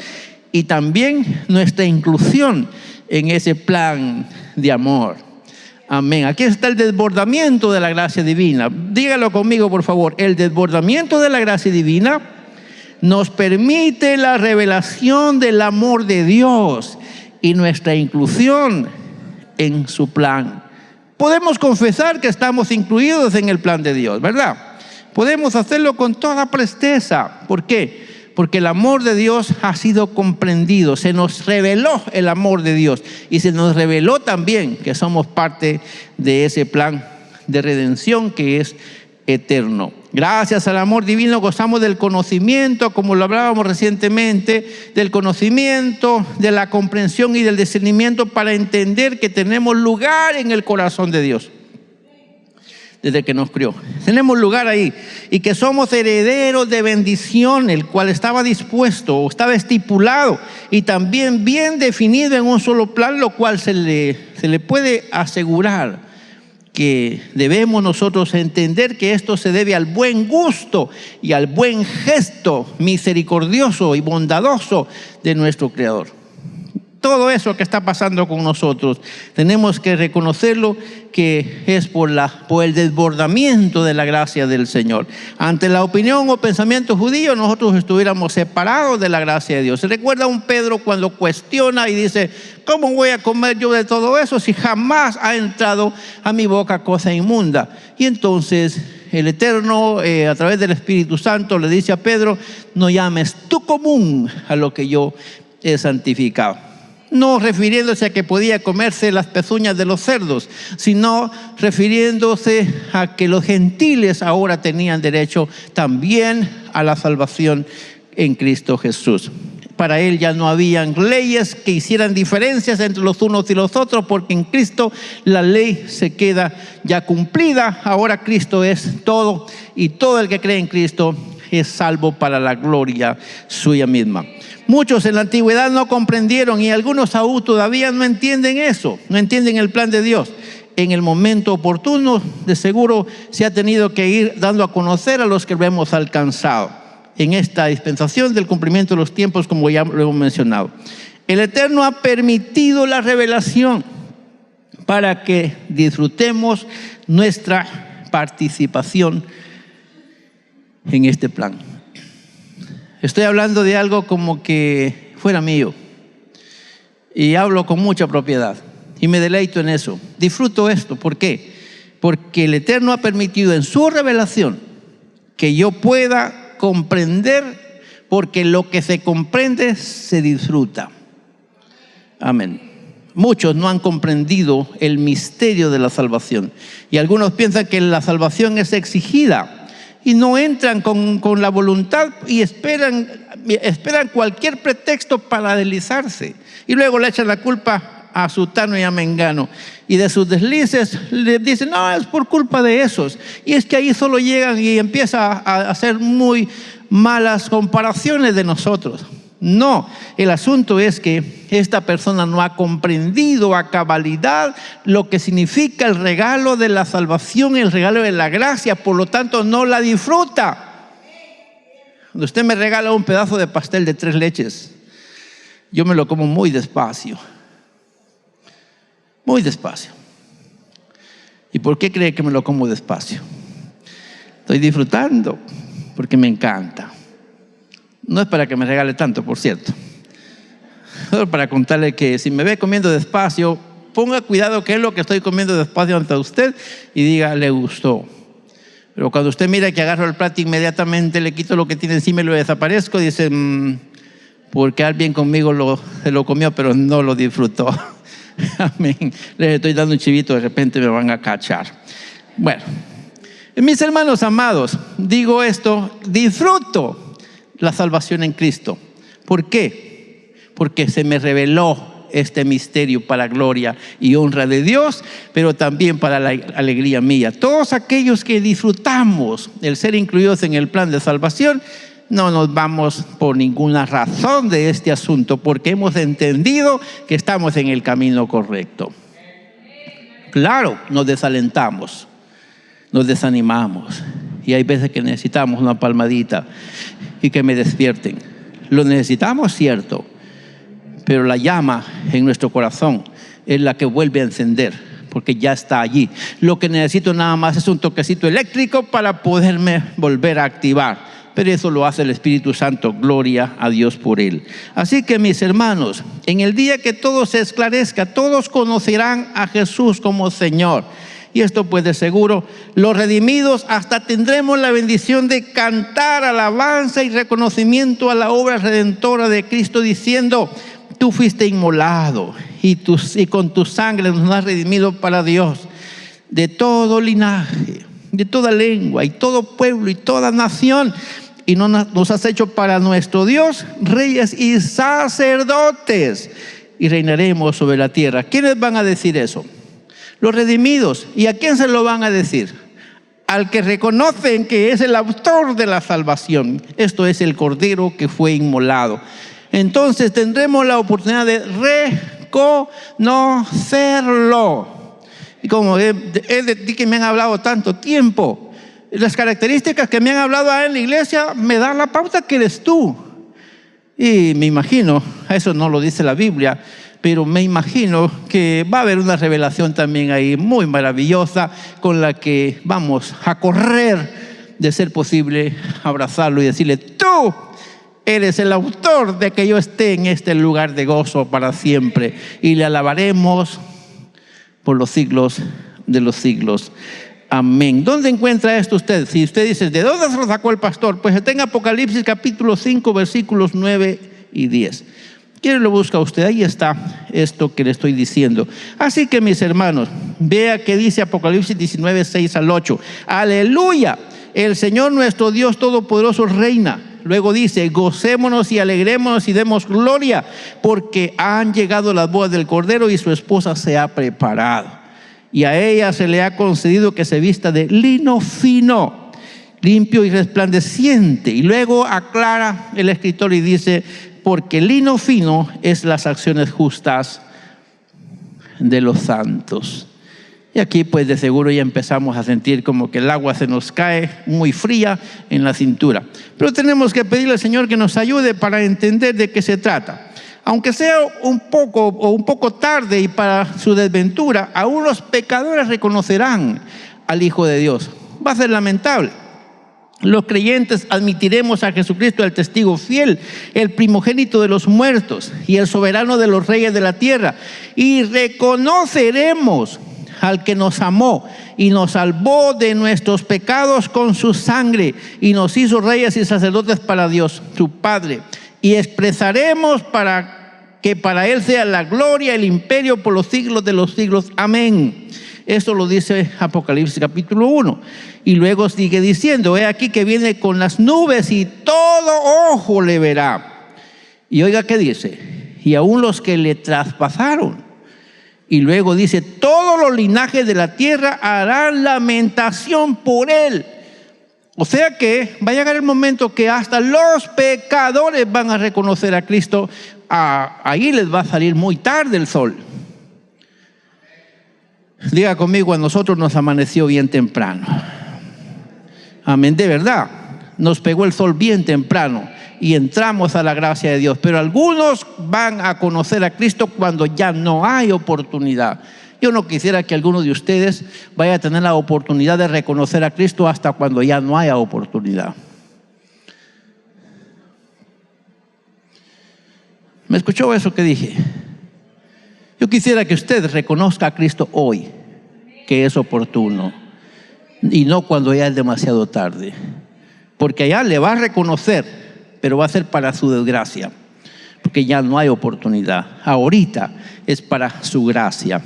y también nuestra inclusión en ese plan de amor. Amén. Aquí está el desbordamiento de la gracia divina. Dígalo conmigo, por favor. El desbordamiento de la gracia divina nos permite la revelación del amor de Dios y nuestra inclusión en su plan. Podemos confesar que estamos incluidos en el plan de Dios, ¿verdad? Podemos hacerlo con toda presteza. ¿Por qué? Porque el amor de Dios ha sido comprendido, se nos reveló el amor de Dios y se nos reveló también que somos parte de ese plan de redención que es eterno. Gracias al amor divino gozamos del conocimiento, como lo hablábamos recientemente, del conocimiento, de la comprensión y del discernimiento para entender que tenemos lugar en el corazón de Dios desde que nos crió. Tenemos lugar ahí y que somos herederos de bendición, el cual estaba dispuesto o estaba estipulado y también bien definido en un solo plan, lo cual se le puede asegurar que debemos nosotros entender que esto se debe al buen gusto y al buen gesto misericordioso y bondadoso de nuestro Creador. Todo eso que está pasando con nosotros, tenemos que reconocerlo que es por el desbordamiento de la gracia del Señor. Ante la opinión o pensamiento judío, nosotros estuviéramos separados de la gracia de Dios. ¿Se recuerda un Pedro cuando cuestiona y dice: ¿cómo voy a comer yo de todo eso si jamás ha entrado a mi boca cosa inmunda? Y entonces el Eterno, a través del Espíritu Santo, le dice a Pedro: no llames tú común a lo que yo he santificado. No refiriéndose a que podía comerse las pezuñas de los cerdos, sino refiriéndose a que los gentiles ahora tenían derecho también a la salvación en Cristo Jesús. Para él ya no habían leyes que hicieran diferencias entre los unos y los otros, porque en Cristo la ley se queda ya cumplida. Ahora Cristo es todo y todo el que cree en Cristo es salvo para la gloria suya misma. Muchos en la antigüedad no comprendieron y algunos aún todavía no entienden eso, no entienden el plan de Dios. En el momento oportuno, de seguro se ha tenido que ir dando a conocer a los que lo hemos alcanzado en esta dispensación del cumplimiento de los tiempos, como ya lo hemos mencionado. El Eterno ha permitido la revelación para que disfrutemos nuestra participación en este plan. Estoy hablando de algo como que fuera mío y hablo con mucha propiedad y me deleito en eso. Disfruto esto. ¿Por qué? Porque el Eterno ha permitido en su revelación que yo pueda comprender, porque lo que se comprende se disfruta. Amén. Muchos no han comprendido el misterio de la salvación y algunos piensan que la salvación es exigida y no entran con la voluntad y esperan cualquier pretexto para deslizarse y luego le echan la culpa a sutano y a mengano y de sus deslices le dicen: no, es por culpa de esos. Y es que ahí solo llegan y empieza a hacer muy malas comparaciones de nosotros. No, el asunto es que esta persona no ha comprendido a cabalidad lo que significa el regalo de la salvación, el regalo de la gracia, por lo tanto no la disfruta. Cuando usted me regala un pedazo de pastel de 3 leches, yo me lo como muy despacio. Muy despacio. ¿Y por qué cree que me lo como despacio? Estoy disfrutando porque me encanta. No es para que me regale tanto, por cierto. Solo para contarle que si me ve comiendo despacio, ponga cuidado qué es lo que estoy comiendo despacio ante usted y diga: le gustó. Pero cuando usted mira que agarro el plato, inmediatamente le quito lo que tiene encima y lo desaparezco, dice: porque alguien conmigo se lo comió, pero no lo disfrutó. Amén. Les estoy dando un chivito, de repente me van a cachar. Bueno, mis hermanos amados, digo esto: disfruto la salvación en Cristo. ¿Por qué? Porque se me reveló este misterio para gloria y honra de Dios, pero también para la alegría mía. Todos aquellos que disfrutamos el ser incluidos en el plan de salvación, no nos vamos por ninguna razón de este asunto, porque hemos entendido que estamos en el camino correcto. Claro, nos desalentamos, nos desanimamos y hay veces que necesitamos una palmadita y que me despierten. Lo necesitamos, cierto, pero la llama en nuestro corazón es la que vuelve a encender, porque ya está allí. Lo que necesito nada más es un toquecito eléctrico para poderme volver a activar, pero eso lo hace el Espíritu Santo. Gloria a Dios por él. Así que, mis hermanos, en el día que todo se esclarezca, todos conocerán a Jesús como Señor. Y esto pues de seguro, los redimidos hasta tendremos la bendición de cantar alabanza y reconocimiento a la obra redentora de Cristo, diciendo: tú fuiste inmolado y con tu sangre nos has redimido para Dios, de todo linaje, de toda lengua y todo pueblo y toda nación, y nos has hecho para nuestro Dios reyes y sacerdotes, y reinaremos sobre la tierra. ¿Quiénes van a decir eso? Los redimidos. ¿Y a quién se lo van a decir? Al que reconocen que es el autor de la salvación. Esto es el Cordero que fue inmolado. Entonces tendremos la oportunidad de reconocerlo. Y como es de ti que me han hablado tanto tiempo, las características que me han hablado en la iglesia me dan la pauta que eres tú. Y me imagino, eso no lo dice la Biblia, pero me imagino que va a haber una revelación también ahí muy maravillosa, con la que vamos a correr, de ser posible, abrazarlo y decirle: tú eres el autor de que yo esté en este lugar de gozo para siempre, y le alabaremos por los siglos de los siglos. Amén. ¿Dónde encuentra esto usted? Si usted dice: ¿de dónde se lo sacó el pastor? Pues está en Apocalipsis capítulo 5, versículos 9 y 10. ¿Quién lo busca usted? Ahí está esto que le estoy diciendo. Así que, mis hermanos, vea que dice Apocalipsis 19, 6 al 8. Aleluya, el Señor nuestro Dios Todopoderoso reina. Luego dice: gocémonos y alegrémonos y demos gloria, porque han llegado las bodas del Cordero y su esposa se ha preparado. Y a ella se le ha concedido que se vista de lino fino, limpio y resplandeciente. Y luego aclara el escritor y dice: porque lino fino es las acciones justas de los santos. Y aquí pues de seguro ya empezamos a sentir como que el agua se nos cae muy fría en la cintura. Pero tenemos que pedirle al Señor que nos ayude para entender de qué se trata. Aunque sea un poco tarde y para su desventura, aún los pecadores reconocerán al Hijo de Dios. Va a ser lamentable. Los creyentes admitiremos a Jesucristo, el testigo fiel, el primogénito de los muertos y el soberano de los reyes de la tierra, y reconoceremos al que nos amó y nos salvó de nuestros pecados con su sangre y nos hizo reyes y sacerdotes para Dios, su Padre. Y expresaremos que para Él sea la gloria, el imperio por los siglos de los siglos. Amén. Esto lo dice Apocalipsis capítulo 1. Y luego sigue diciendo: he aquí que viene con las nubes y todo ojo le verá. Y oiga qué dice: y aún los que le traspasaron. Y luego dice: todos los linajes de la tierra harán lamentación por él. O sea que va a llegar el momento que hasta los pecadores van a reconocer a Cristo. Ahí les va a salir muy tarde el sol. Diga conmigo: a nosotros nos amaneció bien temprano. Amén, de verdad. Nos pegó el sol bien temprano y entramos a la gracia de Dios. Pero algunos van a conocer a Cristo cuando ya no hay oportunidad. Yo no quisiera que alguno de ustedes vaya a tener la oportunidad de reconocer a Cristo hasta cuando ya no haya oportunidad. ¿Me escuchó eso que dije? Yo quisiera que usted reconozca a Cristo hoy, que es oportuno, y no cuando ya es demasiado tarde. Porque allá le va a reconocer, pero va a ser para su desgracia, porque ya no hay oportunidad. Ahorita es para su gracia,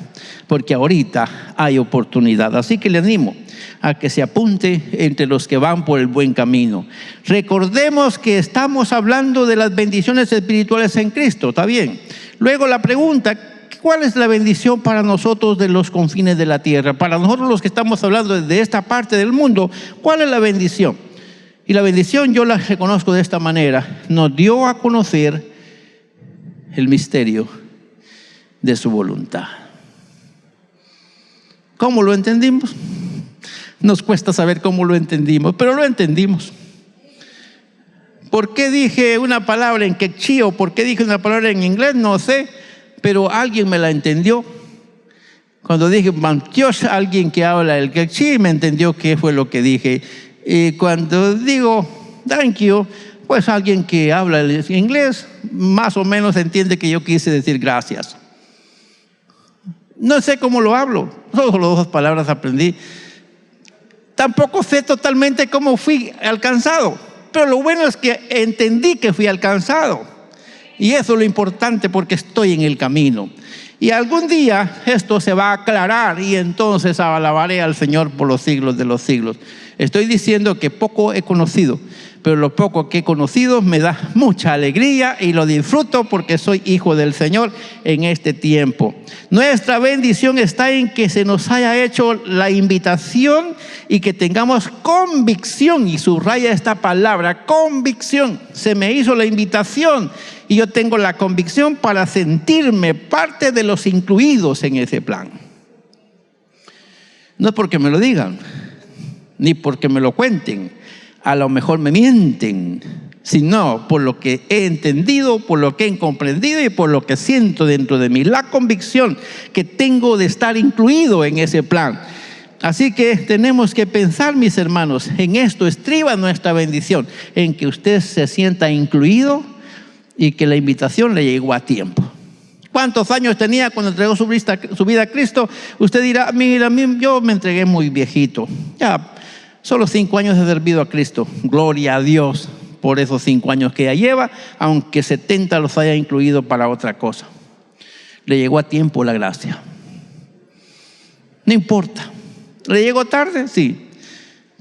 porque ahorita hay oportunidad. Así que le animo a que se apunte entre los que van por el buen camino. Recordemos que estamos hablando de las bendiciones espirituales en Cristo, ¿está bien? Luego la pregunta: ¿cuál es la bendición para nosotros de los confines de la tierra? Para nosotros los que estamos hablando de esta parte del mundo, ¿cuál es la bendición? Y la bendición yo la reconozco de esta manera: nos dio a conocer el misterio de su voluntad. ¿Cómo lo entendimos? Nos cuesta saber cómo lo entendimos, pero lo entendimos. ¿Por qué dije una palabra en quechí o por qué dije una palabra en inglés? No sé, pero alguien me la entendió. Cuando dije Mantiosh, alguien que habla el quechí me entendió qué fue lo que dije. Y cuando digo thank you, pues alguien que habla el inglés más o menos entiende que yo quise decir gracias. No sé cómo lo hablo, solo 2 palabras aprendí. Tampoco sé totalmente cómo fui alcanzado, pero lo bueno es que entendí que fui alcanzado. Y eso es lo importante, porque estoy en el camino. Y algún día esto se va a aclarar y entonces alabaré al Señor por los siglos de los siglos. Estoy diciendo que poco he conocido, pero lo poco que he conocido me da mucha alegría y lo disfruto porque soy hijo del Señor en este tiempo. Nuestra bendición está en que se nos haya hecho la invitación y que tengamos convicción, y subraya esta palabra, convicción. Se me hizo la invitación y yo tengo la convicción para sentirme parte de los incluidos en ese plan. No es porque me lo digan, ni porque me lo cuenten, a lo mejor me mienten, sino por lo que he entendido, por lo que he comprendido y por lo que siento dentro de mí, la convicción que tengo de estar incluido en ese plan. Así que tenemos que pensar, mis hermanos, en esto estriba nuestra bendición, en que usted se sienta incluido y que la invitación le llegó a tiempo. ¿Cuántos años tenía cuando entregó su vida a Cristo? Usted dirá, mira, yo me entregué muy viejito, ya solo 5 años he servido a Cristo. Gloria a Dios por esos 5 años que ya lleva, aunque 70 los haya incluido para otra cosa. Le llegó a tiempo la gracia. No importa. ¿Le llegó tarde? Sí,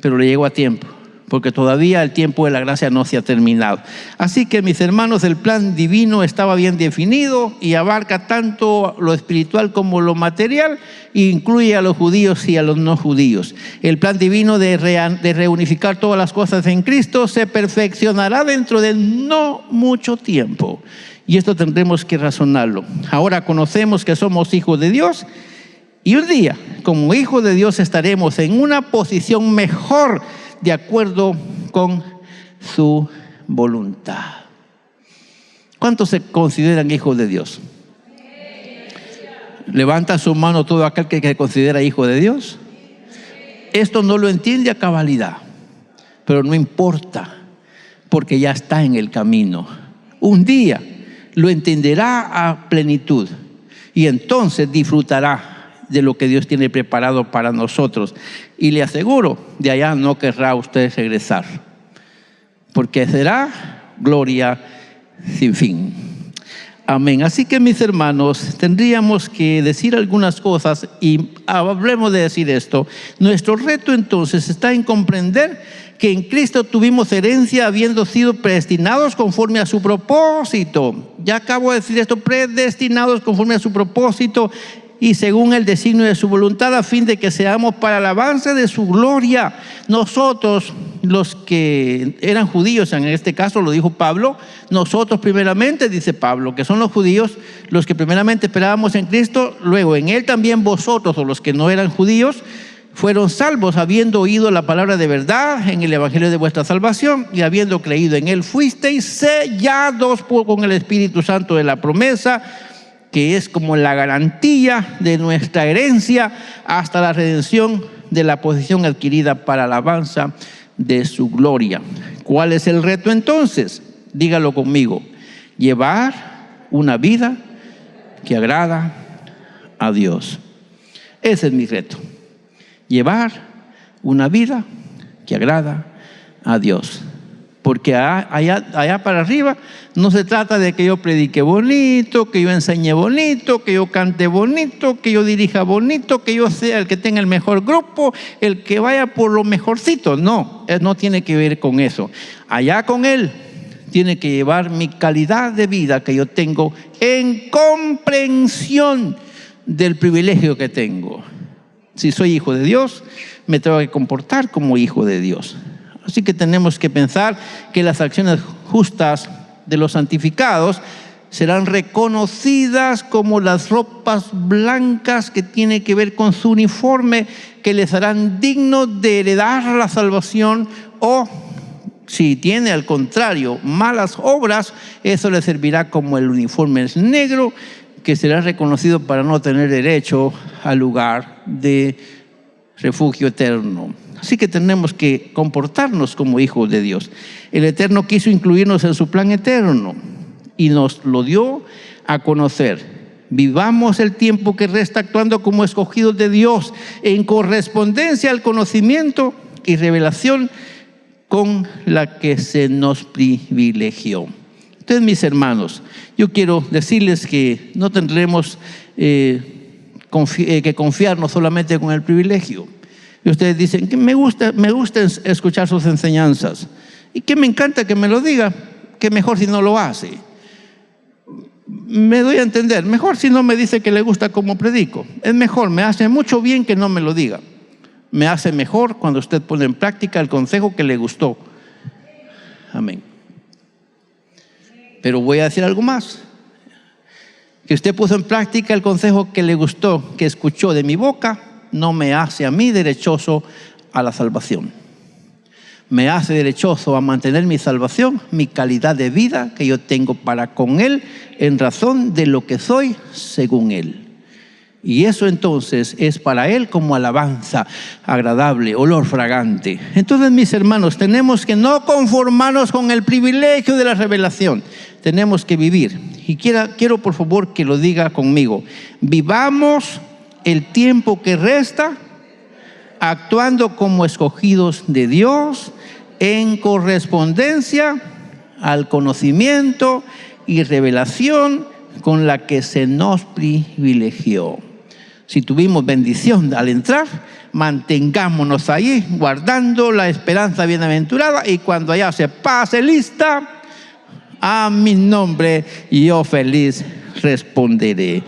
pero le llegó a tiempo, porque todavía el tiempo de la gracia no se ha terminado. Así que, mis hermanos, el plan divino estaba bien definido y abarca tanto lo espiritual como lo material, e incluye a los judíos y a los no judíos. El plan divino de reunificar todas las cosas en Cristo se perfeccionará dentro de no mucho tiempo, y esto tendremos que razonarlo. Ahora conocemos que somos hijos de Dios, y un día, como hijos de Dios, estaremos en una posición mejor de acuerdo con su voluntad. ¿Cuántos se consideran hijos de Dios? Levanta su mano todo aquel que se considera hijo de Dios. Esto no lo entiende a cabalidad, pero no importa, porque ya está en el camino. Un día lo entenderá a plenitud y entonces disfrutará de lo que Dios tiene preparado para nosotros. Y le aseguro, de allá no querrá usted regresar, porque será gloria sin fin. Amén. Así que, mis hermanos, tendríamos que decir algunas cosas y hablemos de decir esto. Nuestro reto entonces está en comprender que en Cristo tuvimos herencia, habiendo sido predestinados conforme a su propósito. Ya acabo de decir esto, predestinados conforme a su propósito y según el designio de su voluntad, a fin de que seamos para el avance de su gloria. Nosotros, los que eran judíos, en este caso lo dijo Pablo, nosotros primeramente, dice Pablo, que son los judíos, los que primeramente esperábamos en Cristo, luego en Él también vosotros, o los que no eran judíos, fueron salvos, habiendo oído la palabra de verdad en el evangelio de vuestra salvación, y habiendo creído en Él, fuisteis sellados con el Espíritu Santo de la promesa, que es como la garantía de nuestra herencia hasta la redención de la posesión adquirida para alabanza de su gloria. ¿Cuál es el reto entonces? Dígalo conmigo: llevar una vida que agrada a Dios. Ese es mi reto: llevar una vida que agrada a Dios. Porque allá para arriba no se trata de que yo predique bonito, que yo enseñe bonito, que yo cante bonito, que yo dirija bonito, que yo sea el que tenga el mejor grupo, el que vaya por lo mejorcito. No, no tiene que ver con eso. Allá con Él tiene que llevar mi calidad de vida que yo tengo en comprensión del privilegio que tengo. Si soy hijo de Dios, me tengo que comportar como hijo de Dios. Así que tenemos que pensar que las acciones justas de los santificados serán reconocidas como las ropas blancas que tienen que ver con su uniforme, que les harán dignos de heredar la salvación, o si tiene al contrario malas obras, eso le servirá como el uniforme negro, que será reconocido para no tener derecho al lugar de refugio eterno. Así que tenemos que comportarnos como hijos de Dios. El Eterno quiso incluirnos en su plan eterno y nos lo dio a conocer Vivamos el tiempo que resta actuando como escogidos de Dios en correspondencia al conocimiento y revelación con la que se nos privilegió. Entonces, mis hermanos, yo quiero decirles que no tendremos que confiarnos solamente con el privilegio. Y ustedes dicen que me gusta escuchar sus enseñanzas y que me encanta que me lo diga, que mejor si no lo hace. Me doy a entender, mejor si no me dice que le gusta cómo predico. Es mejor, me hace mucho bien que no me lo diga. Me hace mejor cuando usted pone en práctica el consejo que le gustó. Amén. Pero voy a decir algo más. Que usted puso en práctica el consejo que le gustó, que escuchó de mi boca, no me hace a mí derechoso a la salvación. Me hace derechoso a mantener mi salvación, mi calidad de vida que yo tengo para con Él, en razón de lo que soy según Él. Y eso entonces es para Él como alabanza agradable, olor fragante. Entonces, mis hermanos, tenemos que no conformarnos con el privilegio de la revelación. Tenemos que vivir. Y quiero por favor que lo diga conmigo. Vivamos el tiempo que resta actuando como escogidos de Dios en correspondencia al conocimiento y revelación con la que se nos privilegió. Si tuvimos bendición al entrar, mantengámonos ahí guardando la esperanza bienaventurada, y cuando allá se pase lista, a mi nombre yo feliz responderé.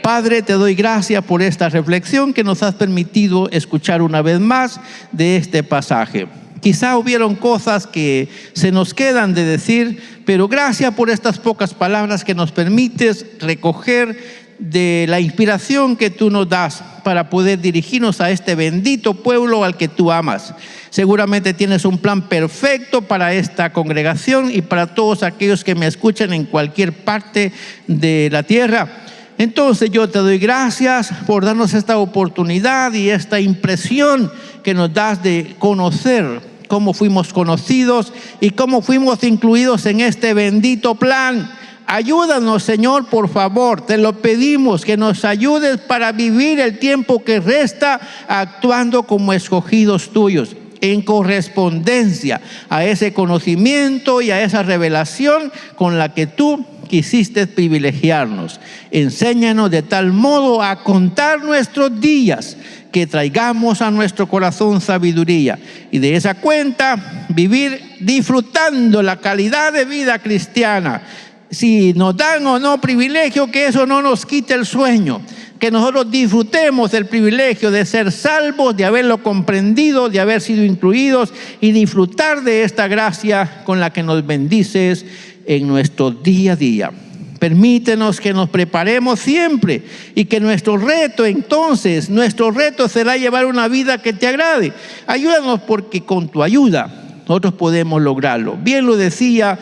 Padre, te doy gracias por esta reflexión que nos has permitido escuchar una vez más de este pasaje. Quizá hubieron cosas que se nos quedan de decir, pero gracias por estas pocas palabras que nos permites recoger de la inspiración que tú nos das para poder dirigirnos a este bendito pueblo al que tú amas. Seguramente tienes un plan perfecto para esta congregación y para todos aquellos que me escuchan en cualquier parte de la tierra. Entonces yo te doy gracias por darnos esta oportunidad y esta impresión que nos das de conocer cómo fuimos conocidos y cómo fuimos incluidos en este bendito plan. Ayúdanos, Señor, por favor, te lo pedimos, que nos ayudes para vivir el tiempo que resta actuando como escogidos tuyos, en correspondencia a ese conocimiento y a esa revelación con la que tú quisiste privilegiarnos. Enséñanos de tal modo a contar nuestros días, que traigamos a nuestro corazón sabiduría, y de esa cuenta vivir disfrutando la calidad de vida cristiana. Si nos dan o no privilegio, que eso no nos quite el sueño, que nosotros disfrutemos del privilegio de ser salvos, de haberlo comprendido, de haber sido incluidos y disfrutar de esta gracia con la que nos bendices en nuestro día a día. Permítenos que nos preparemos siempre y que nuestro reto será llevar una vida que te agrade. Ayúdanos, porque con tu ayuda nosotros podemos lograrlo. Bien lo decía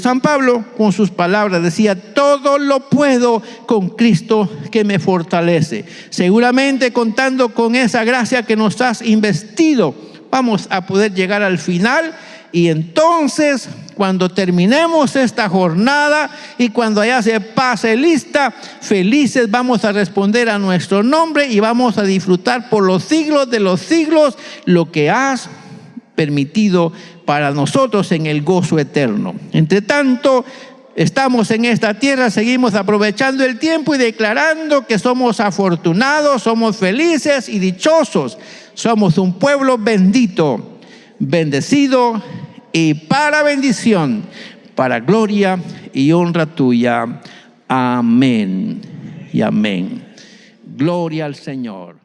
San Pablo con sus palabras, decía: todo lo puedo con Cristo que me fortalece. Seguramente, contando con esa gracia que nos has investido, vamos a poder llegar al final. Y entonces, cuando terminemos esta jornada y cuando allá se pase lista, felices vamos a responder a nuestro nombre y vamos a disfrutar por los siglos de los siglos lo que has permitido para nosotros en el gozo eterno. Entre tanto, estamos en esta tierra, seguimos aprovechando el tiempo y declarando que somos afortunados, somos felices y dichosos. Somos un pueblo bendito, bendecido y para bendición, para gloria y honra tuya. Amén y amén. Gloria al Señor.